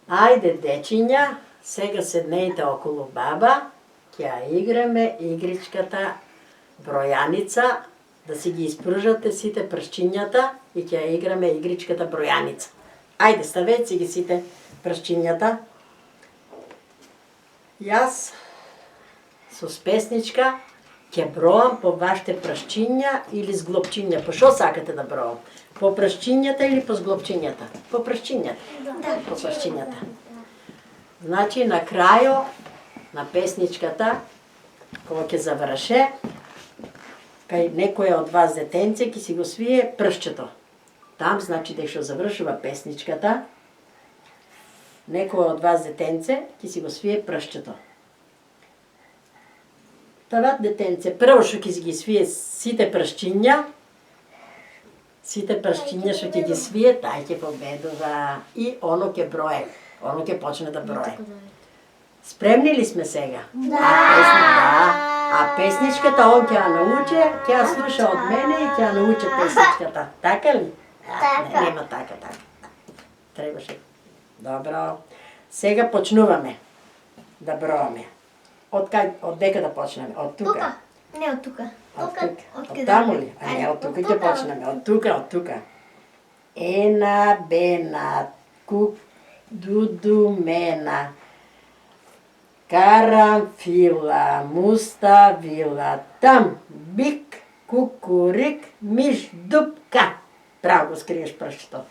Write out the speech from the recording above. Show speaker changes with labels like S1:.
S1: Ајде, дечиња, сега седнејте околу баба, ќе ја играме игричката бројаница, да си ги испружате сите пршчињата и ќе ја играме игричката бројаница. Ајде, ставете си ги сите пршчињата. Јас со песничка ќе броам по вашите пршчиња или зглобчиња. По што сакате да броам? По пршчињата или по зглобчињата? По пршчињата.
S2: Да.
S1: По пршчињата. Значи, на крајо на песничката, кога ќе заврше, кај некоја од вас детенце ќе си го свие пршчето. Там, значи, дека што завршува песничката, некој од вас детенце ќе си го свие пршчето. Това детенце прво што ќе си ги свие сите пршчиња што ќе ги свие, тај ќе победува и оно ќе брое. Оно ќе почне да брое. Спремни ли сме сега?
S2: Да.
S1: А песничката он ќе ја научи, ќе ја слуша од мене и ќе ја научи песничката. Така ли?
S2: Така.
S1: Нема така. Требаше. Добро. Сега почнуваме да броаме. Од дека да почнеме? Од тука?
S2: Не од тука.
S1: Од таму ли? А не, од тука ќе почнеме. Од тука. Ена, бена, кук, дудумена, карамфила, муставила, там, бик, кукурик, миш, дупка. Право го скриеш пршто.